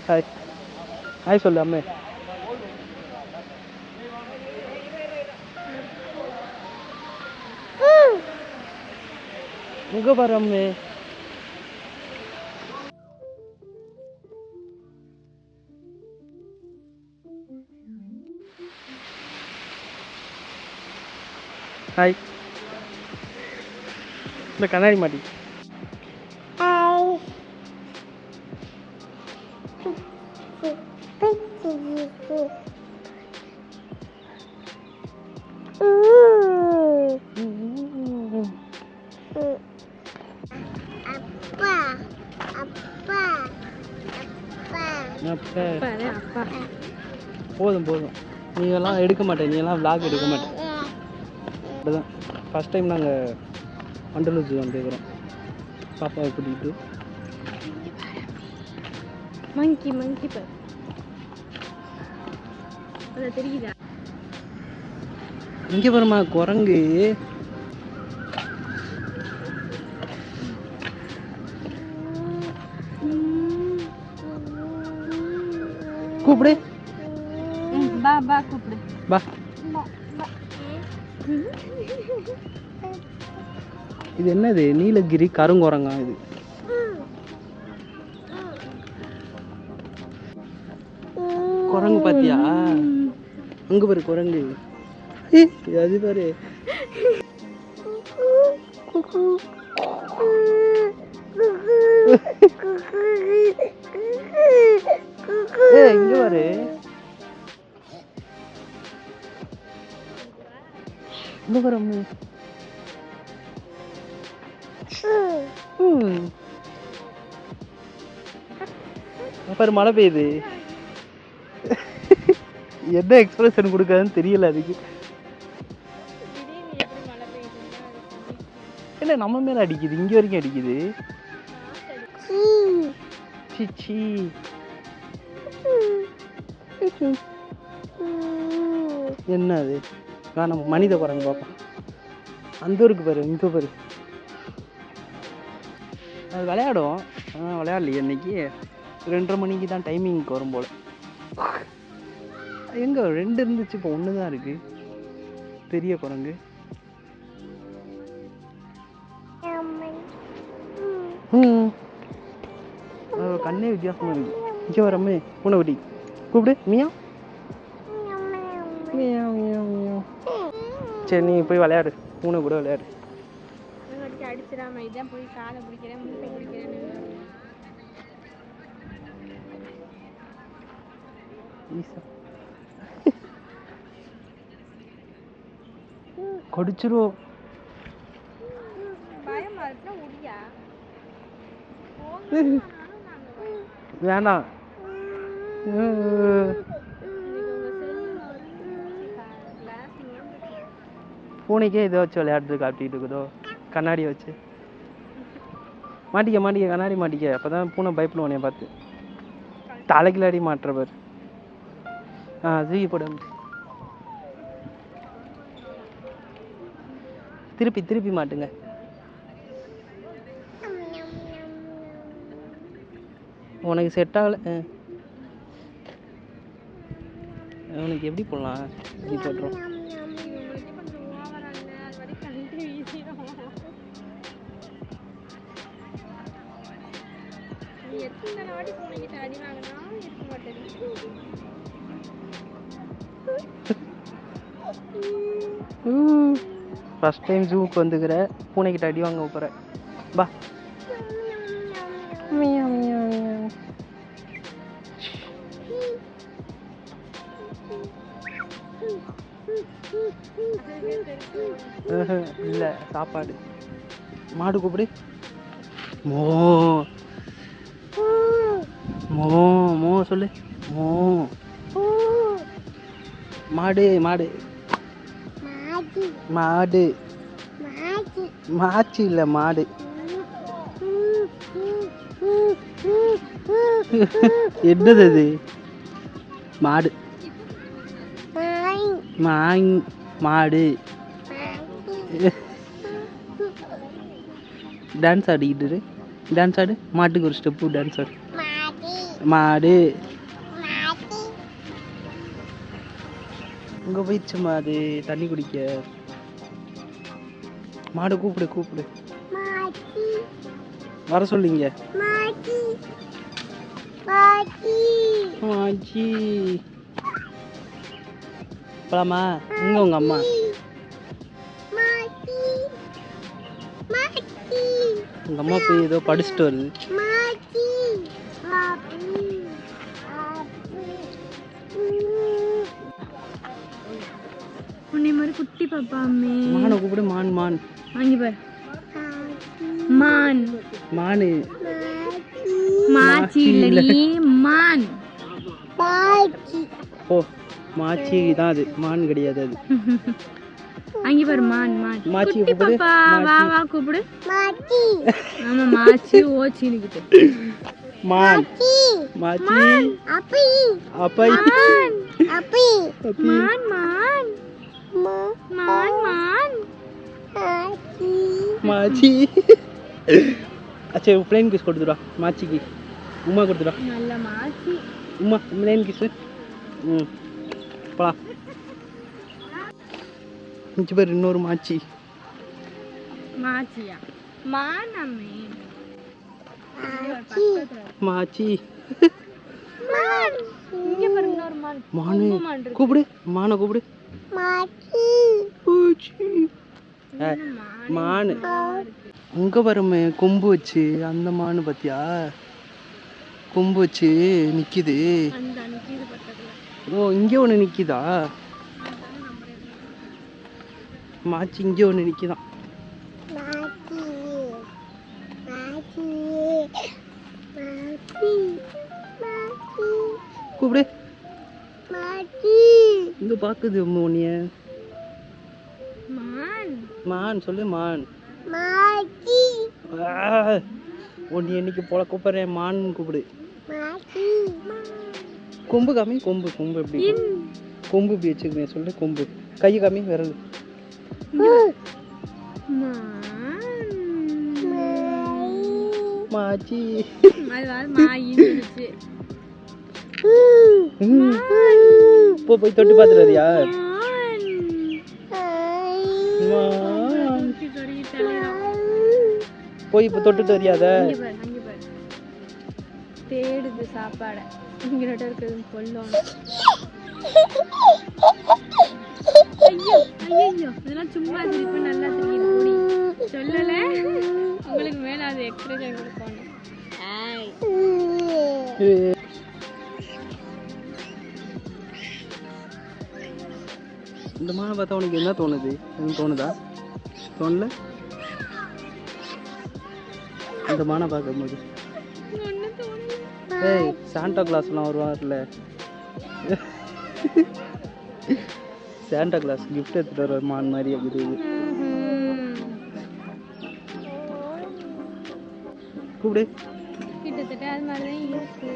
Hi hi சொல்லு அம்மே. இங்கே பாரு அம்மே. ஹாய். இந்த கண்ணாடி மாட்டி. போதும் போதும், நீங்கள்லாம் எடுக்க மாட்டேன், நீங்கள்லாம் விளாக் எடுக்க மாட்டேன். அப்படிதான் ஃபஸ்ட் டைம் நாங்கள் வண்டலூர் வந்துருக்கிறோம் பாப்பாவை கூட்டிகிட்டு. மங்கி மங்கி பார், அது தெரியுதா? இங்கே பாருமா குரங்கு. கூப்பிடு. பா பா கூப்பிடு. பா. இது என்னது? நீலகிரி கருங்குரங்கா இது? குரங்கு பாத்தியா? அங்க பாரு குரங்கு. அது பாரு. இங்க பாரு. இங்க பாரு அம்மா. பாரு மழை பெய்யுது. என்ன எக்ஸ்பிரஷன் கொடுக்காதுன்னு தெரியல அதுக்கு. என்ன நம்ம மேல அடிக்குது, இங்க வரைக்கும் அடிக்குது. என்ன அது? நம்ம மனித குரங்கு பார்ப்போம். அந்த ஊருக்கு பாரு, இங்க பாரு. அது விளையாடும். விளையாடலையே இன்னைக்கு. 2:30 மணிக்கு தான் டைமிங்க்கு வரும் போல. எங்க 2 இருந்துச்சு, இப்போ 1 தான் இருக்கு. பெரிய குரங்கு. கண்ணே வித்தியாசமா இருக்கு. இங்கே வரமே பூனைக்குட்டி கூப்பிடு. மியா மியா மியா மியா. சரி நீ போய் விளையாடு, பூனை கூட விளையாடு. அடிச்சிடாம இதான் போய் காலை பிடிக்கிறேன், மூட்டை பிடிக்கிறேன்னு கடிச்சிரும். பயமா இருக்குன்னா முடியா வேணாம். பூனைக்கே இதை வச்சு விளையாடுறது காட்டிட்டு இருக்குதோ, கண்ணாடியை வச்சு. மாட்டிக்க மாட்டிக்க, கண்ணாடி மாட்டிக்க. அப்போதான் பூனை பயப்படும் உன்னைய பார்த்து. தலைக்கிலாடி மாட்டுறவர். தூக்கி போட. திருப்பி திருப்பி மாட்டுங்க. உனக்கு செட் ஆகலை. உனக்கு எப்படி போடலாம்? இப்படி போட்டுரும். ஃபர்ஸ்ட் டைம் ஜூக்கு வந்துக்கிற, பூனைக்கிட்ட அடி வாங்க போகிற. பா. இல்லை சாப்பாடு. மாடு கூப்பிடு. மோ மோ மோ சொல்லு. மோ. மாடு மாடு மாடு. மாச்சு இல்லை மாடு. என்னது அது? மாடு. மாடு டான்ஸ் ஆடிக்கிட்டு டான்ஸ் ஆடு. மாட்டுக்கு ஒரு ஸ்டெப்பு டான்ஸ் ஆடு. மாடு இங்கே போயிடுச்சு மாடு தண்ணி குடிக்க. மாடு கூப்பிடு கூப்பிடு வர சொல்லிங்க. மாச்சி போலாமா? இங்கே உங்கள் அம்மா உங்கள் அம்மா போய் ஏதோ படிச்சுட்டு வருது. உன்னை மாதிரி குட்டி பாப்பாமே. மானை கூப்பிடு. மான் மான் வாங்கி பாரு. மான் மானு மாச்சி இல்லடி மான். ஓ மாச்சி தான் அது, மான் கிடையாது அது. அங்கே பாரு மான் மான். மாச்சி குட்டி கூப்பிடு. பாப்பா வா வா கூப்பிடு. ஆமா மாச்சி ஓச்சி நிக்குது. மான் மாச்சி அப்பை மான் மான் மான் மான் மாச்சி. சரி பிளேன் கிஸ் கொடுத்துடா மாச்சிக்கு. உமா கொடுத்துடா. நல்ல மாச்சி. Uma plane kiss. ம் போலாம். இங்கே பேர் இன்னொரு மாச்சி. மாச்சியா மான் அம்மே. மாச்சி இங்க பாரு இன்னொரு மான். மானு மான் இருக்கு. கூப்பிடு. மானை கூப்பிடு. மாச்சி மானு அங்கே வருமே கொம்பு வச்சு அந்த மானு பார்த்தியா? கொம்பு வச்சு நிற்கிது. அந்த நிக்குது பக்கத்துல. ஓ இங்கே ஒன்று நிற்கிதா? மாச்சி இங்கே ஒன்று நிற்கிதான். கூப்பிடு. இங்கே பார்க்குது உன்னைய. மான் மான் சொல்லு. மான் ஒன்று இன்னைக்கு போல கூப்பிட்றேன். மான் கூப்பிடு. கொம்பு காமி. கொம்பு கொம்பு எப்படி? கொம்பு இப்படி வச்சுக்கிறேன் சொல்லு. கொம்பு கையை காமி. விரல். மாச்சி போ போய் தொட்டு பார்த்துட்டு வரியா? போய் இப்போ தொட்டுட்டு வரியாத? தேடுது சாப்பாட. இங்க இருக்குது கொல்லும். ஐயோ ஐயோ இதெல்லாம் சும்மா திருப்பி நல்லா தெரியுது. சொல்லல உங்களுக்கு மேல அது எக்ஸ்பிரஷன் கொடுக்கணும். இந்த மானை பார்த்தா உனக்கு என்ன தோணுது? எனக்கு தோணுதா? தோணல? இந்த மானை பார்க்கும்போது ஏய் சாண்டா கிளாஸ்லாம் வருவார்ல, சாண்டா கிளாஸ் கிஃப்ட் எடுத்துகிட்டு வர மான் மாதிரி அப்படி இருக்குது. கூப்பிடு. கிட்டத்தட்ட அது மாதிரி தான் இருக்கு.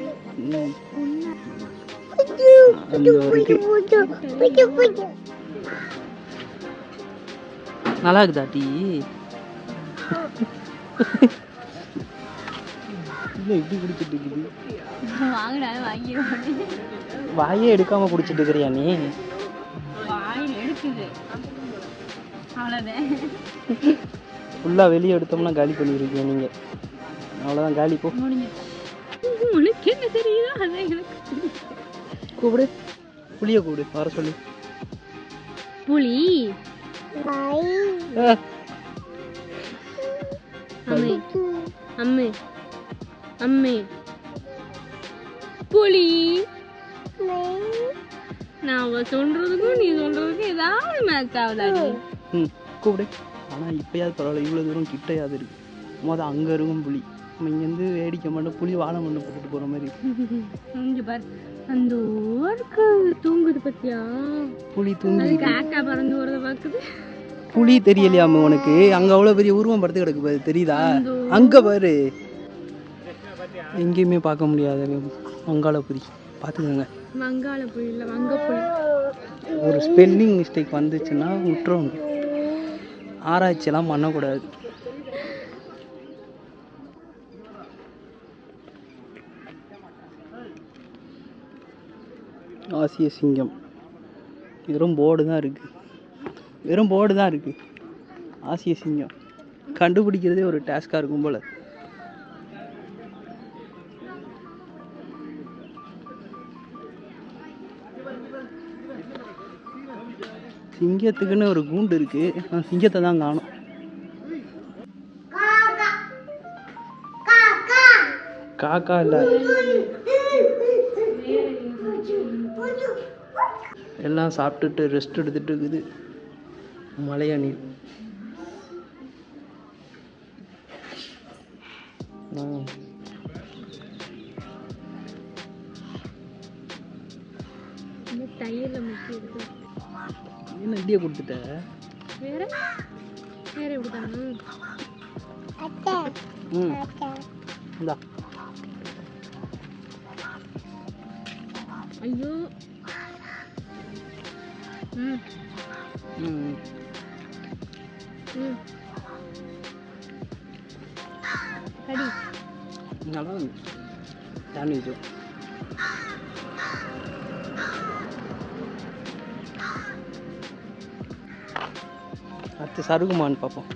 நல்லா இருக்குதா டீ? இப்படி குடிச்சிட்டு இருக்குது. வாயே எடுக்காம குடிச்சிட்டு இருக்கிறியா நீ? ஃபுல்லா வெளியே எடுத்தோம்னா காலி பண்ணிருக்கீங்க நீங்க. அவ்வளோதான், காலி போ. கூப்பிடு, புளிய கூப்பிடு, வர சொல்லு. புளி அம்மே அம்மே அம்மே புளி. நான் சொல்றதுக்கும் நீ சொல்றதுக்கும் ஏதாவது மேட்ச் ஆகுதாடி? ம் கூப்பிடு. ஆனால் இப்போயாவது பரவாயில்ல, இவ்வளோ தூரம் கிட்டையாவது இருக்கு. மொதல் அங்கே இருக்கும் புளி, நம்ம இங்கேருந்து வேடிக்கை மட்டும் புளி வாழை மண்ணு போட்டுட்டு போகிற மாதிரி இங்கே பாரு, அந்த ஊருக்கு தூங்குது பத்தியா? புளி தூங்கி காக்கா பறந்து போகிறத பார்க்குது. புளி தெரியலையாம உனக்கு? அங்கே அவ்வளோ பெரிய உருவம் படுத்து கிடக்கு பாரு, தெரியுதா? அங்கே பாரு, எங்கேயுமே பார்க்க முடியாத வங்காள புளி. பார்த்துக்கோங்க, வங்காள புளி இல்லை வங்கப்புளி. ஒரு ஸ்பெல்லிங் மிஸ்டேக் வந்துச்சுன்னா விட்டுருவாங்க. ஆராய்ச்சியெல்லாம் பண்ணக்கூடாது. ஆசிய சிங்கம் வெறும் போர்டு தான் இருக்குது. ஆசிய சிங்கம் கண்டுபிடிக்கிறதே ஒரு டாஸ்காக இருக்கும் போல். சிங்கத்துக்குன்னு ஒரு கூண்டு இருக்குது. நான் சிங்கத்தை தான் காணோம். காக்கா இல்லை, எல்லாம் சாப்பிட்டுட்டு ரெஸ்ட் எடுத்துட்டு இருக்குது. மலையணி என்ன இண்டியா கொடுத்துட்ட? வேற எப்படிதாங்க? இந்தா. ஐயோ. கடி நல்லா சாண்ட்விச். அடுத்து சருகுமான்னு பார்ப்போம்.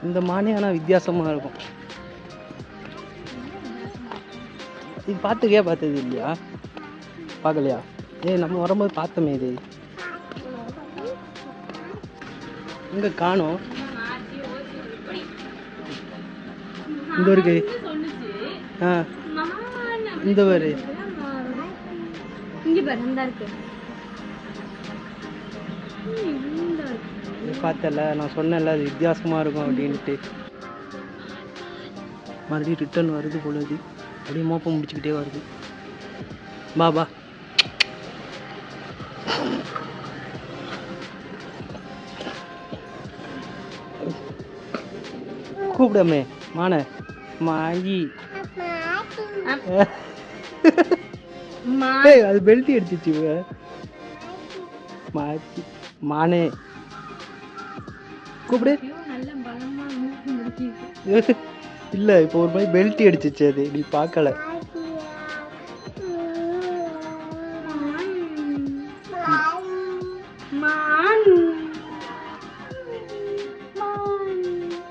இந்த மானே ஆனால் வித்தியாசமாக இருக்கும். இது பார்த்தது இல்லையா? பார்க்கலையா? நம்ம வரும்போது பார்த்தோமே. இது இங்கே காணோம். இந்த இருக்கு. இந்த பாரு, இங்க பாரு, இந்த இருக்கு. பார்த்தல, நான் சொன்னேன்ல அது வித்தியாசமாக இருக்கும் அப்படின்ட்டு. மறுபடியும் ரிட்டர்ன் வருது பொழுது. அப்படியே மோப்பம் முடிச்சுக்கிட்டே வருது. பா கூப்பிடமே மான மாயி. அது பெல்ட் அடிச்சிச்சு. மானே கூப்பிடு. இல்ல, இப்போ ஒரு மாதிரி பெல்ட் அடிச்சிச்சு. அது நீ பார்க்கல.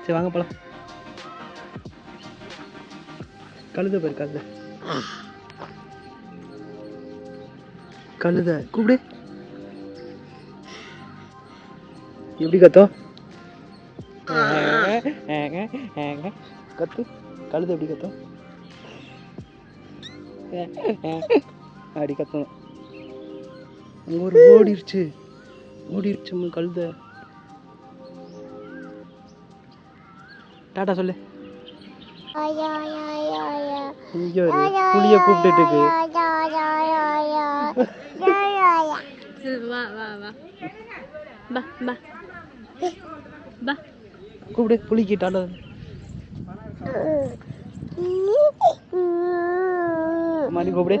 சரி வாங்க போலாம். கழுத பாரு, கழுத கூப்பிடு. எப்படி கத்தோ? கத்து. கழுத எப்படி கத்தும்? அப்படி கத்தும். அங்கே ஒரு ஓடிருச்சு கழுத. டாட்டா சொல்லு. இங்க ஒரு புளிய கூப்பிட்டு இருக்கு. கூப்பிடு புளிக்கு. டாட்டா மாதிரி கூப்பிடு.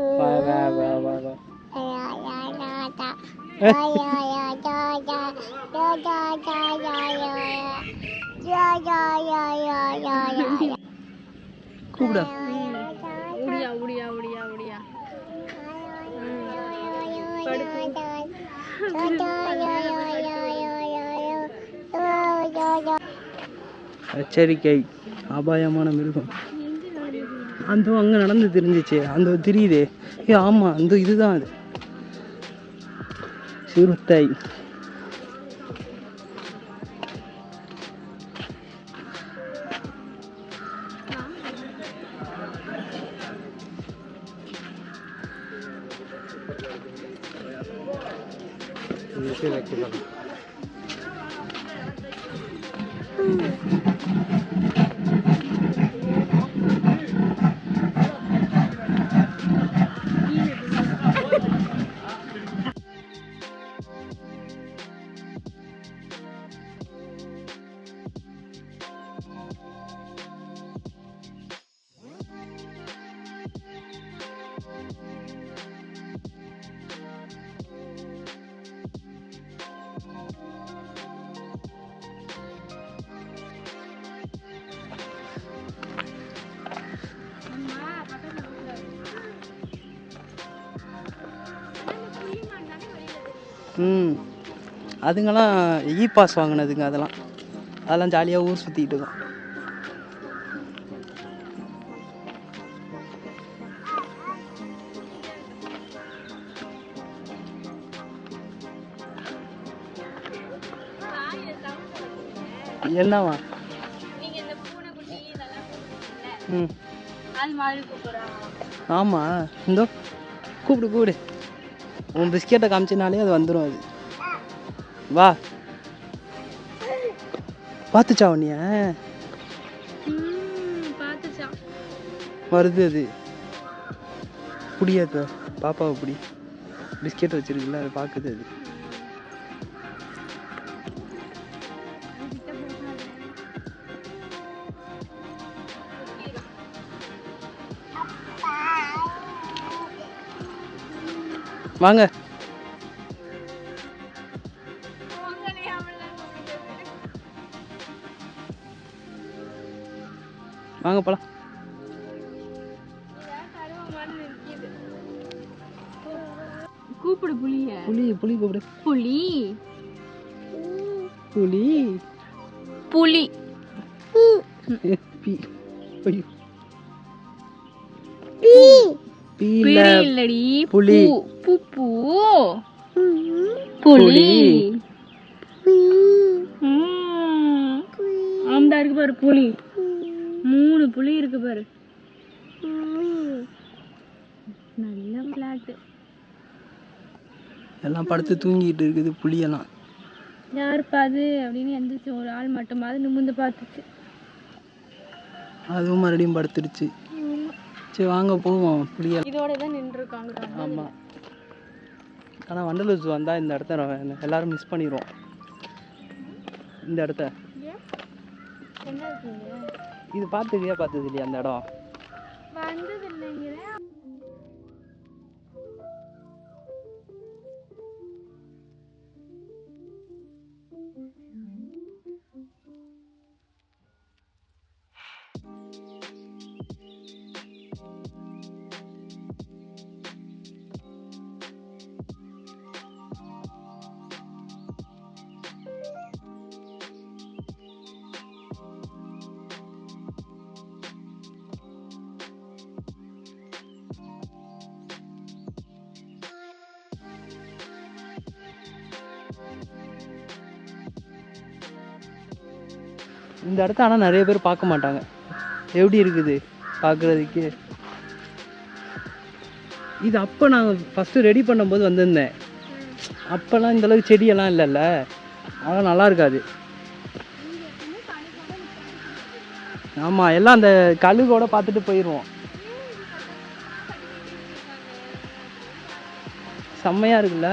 கூப்பிடா. எச்சரிக்கை, அபாயமான மிருகம். அந்த அங்கே நடந்து தெரிஞ்சிச்சு. அந்த தெரியுதே. ஆமாம், அந்த இதுதான் அது. சிறுத்தை. ம் அதுங்கெல்லாம் பாஸ் வாங்கினதுங்க அதெல்லாம் ஜாலியாக ஊர் சுற்றிக்கிட்டு இருக்கோம். என்னவா? ம் ஆமாம், இந்தோ கூப்பிடு. உன் பிஸ்கெட்டை காமிச்சினாலே அது வந்துடும். அது வா, பார்த்துச்சா உன்னைய? வருது அது. புடியாது பாப்பாவை பிடி. பிஸ்கெட் வச்சிருக்குல்ல, அது பார்க்குது. அது வாங்க வாங்க போலாம். கூப்பிடு புலிய. புலி கூப்பிடு. புலி புலி புலி இல்லடி புலி. புலி அந்த இருக்கு பாரு. புலி 3 புலி இருக்கு பாரு. நல்ல பிளாட். எல்லாம் படுத்து தூங்கிட்டு இருக்குது புலியெல்லாம். யாருப்பா அது அப்படின்னு எந்திரிச்சு ஒரு ஆள் மட்டுமாவது நிமிர்ந்து பார்த்துச்சு. அதுவும் மறுபடியும் படுத்துடுச்சு. சரி வாங்க போவோம். புலியெல்லாம் இதோட தான் நின்றுருக்காங்க. ஆமாம். ஆனால் வண்டலூர் ஜூ வந்தால் இந்த இடத்த எல்லாரும் மிஸ் பண்ணிடுவோம். இந்த இடத்த இது பார்த்தது இல்லையா அந்த இடம்? வந்தது இல்லைங்கிற. இந்த இடத்த ஆனால் நிறைய பேர் பார்க்க மாட்டாங்க. எப்படி இருக்குது பார்க்குறதுக்கு? இது அப்போ நான் ஃபஸ்ட்டு ரெடி பண்ணும்போது வந்திருந்தேன். அப்போல்லாம் இந்தளவுக்கு செடியெல்லாம் இல்லைல்ல, அதெல்லாம் நல்லா இருக்காது. ஆமாம், எல்லாம் அந்த கழுகோட பார்த்துட்டு போயிடுவோம். செம்மையாக இருக்குல்ல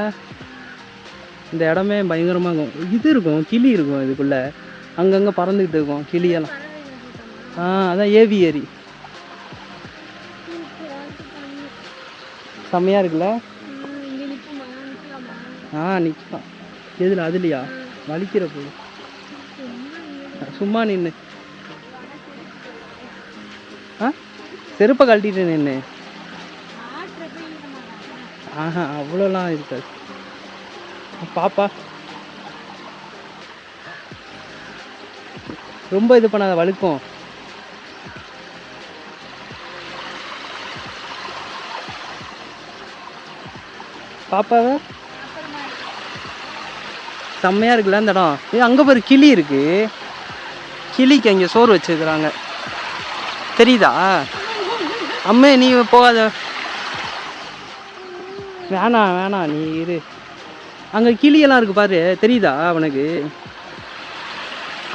இந்த இடமே. பயங்கரமாக இருக்கும். இது இருக்கும், கிளி இருக்கும் இதுக்குள்ளே. அங்கங்கே பறந்துக்கிட்டு இருக்கும் கிளியெல்லாம். அதான் ஏவியரி. செம்மையாக இருக்குல்ல. நிற்கலாம். எதில்? அதுலையா? வலிக்கிற போது சும்மா நின்று செருப்பை கழட்டிட்டு நின்று. அவ்வளோலாம் இருக்காது. பாப்பா ரொம்ப இது பண்ணாத, வழுக்கும். பாப்பாவை செம்மையாக இருக்குல்ல இந்த இடம். அங்கே பாரு கிளி இருக்கு. கிளிக்கு அங்கே சோறு வச்சுருக்குறாங்க, தெரியுதா? அம்மே நீ போகாத, வேணாம் நீ இரு. அங்கே கிளியெல்லாம் இருக்கு பாரு, தெரியுதா அவனுக்கு?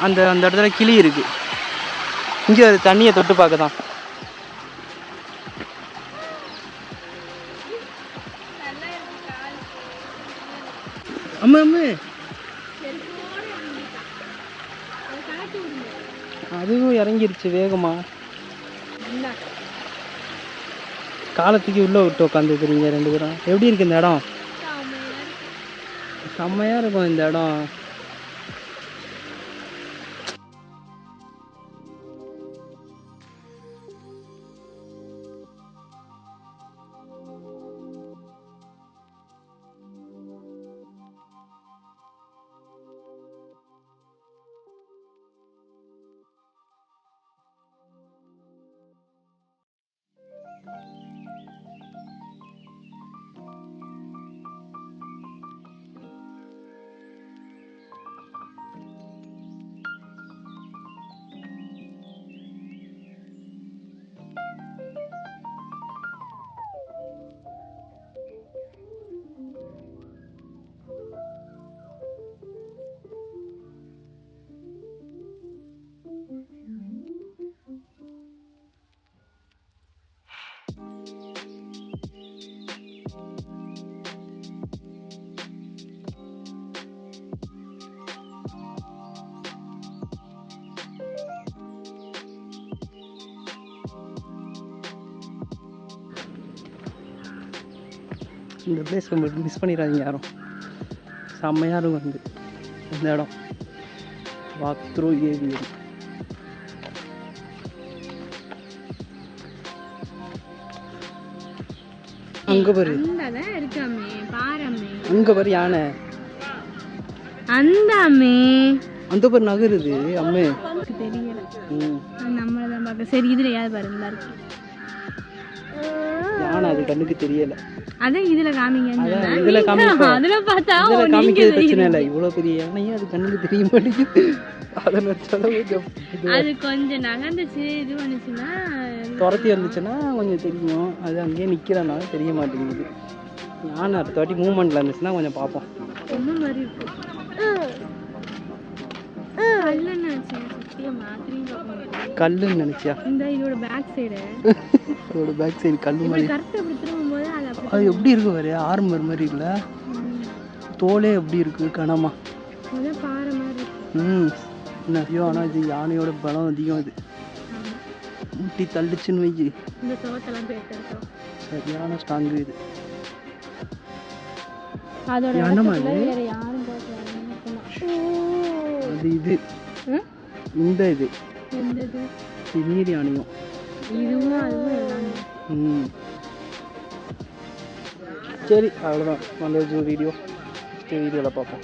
அந்த அந்த இடத்துல கிளி இருக்கு. இங்கே தண்ணியை தொட்டு பார்க்க தான். அம்மா அதுவும் இறங்கிருச்சு வேகமா. காலத்துக்கு உள்ள விட்டு உட்காந்துக்கிறீங்க 2 பேரும். எப்படி இருக்கு இந்த இடம்? செம்மையா இருக்கும் இந்த இடம். இந்த பிளேஸ் மிஸ் பண்ணிடாதீங்க யாரும். செம்மையாக இருக்கும் வந்து இந்த இடம். Walk through ஏவியரி. அங்கே பாரு, அந்ததான் இருக்காமே பாரமே. அங்கே பாரு யானை. அந்தாமே அந்த பாரு நகருது அம்மே. தெரியல. ம், நம்மளை தான் பார்க்க. சரி இதுல யாரு பாருங்களா இருக்கு யானை அது கண்ணுக்கு தெரியல. அதான் இதுல காமிங்க. அதான் இதுல காமிப்போம். அதுல பார்த்தா இதில் காமிக்கிறது பிரச்சனை இல்லை. இவ்வளோ பெரிய யானையும் அது கண்ணுக்கு தெரிய மாட்டேங்குது. அதை நினச்சாலும் அது கொஞ்சம் நகர்ந்துச்சு இது பண்ணுச்சுன்னா துரத்தி வந்துச்சுன்னா கொஞ்சம் தெரியும். அது அங்கேயே நிற்கிறனால தெரிய மாட்டேங்குது. யானை அடுத்த வாட்டி மூவ்மெண்ட்டில் இருந்துச்சுன்னா கொஞ்சம் பார்ப்போம். என்ன மாதிரி இருக்கு. கல்லுன்னு நினைச்சேன். சத்தியம் மாத்திரையும் பார்க்க கல்லுன்னு நினச்சியா? இந்த இதோட பேக் சைடு அதோட பேக் சைடு கல் மாதிரி. கரெக்டாக அப்படி திரும்பும்போது அது அப்படி அது எப்படி இருக்கு பாரு, ஆர்மர் மாதிரி இல்லை? தோலே எப்படி இருக்கு கனமா. அதான் பாறை மாதிரி இருக்கு. ம் என்ன ஐயோ, ஆனால் இது யானையோட பலம் அதிகம். இது முட்டி தள்ளிச்சுன்னு வைக்கி இந்த சோத்தெல்லாம் போயிட்டு சரியான ஸ்ட்ராங்கு இது. அதோட யானைமா இது? வேற யாரும் பார்க்கல. அது இது இந்த இது எந்தது நீர் யானையும் இதுவும் அதுவும் எல்லாமே. ம் சரி, அவ்வளோதான். நல்ல வீடியோ. நெக்ஸ்ட் வீடியோவில் பார்ப்போம்.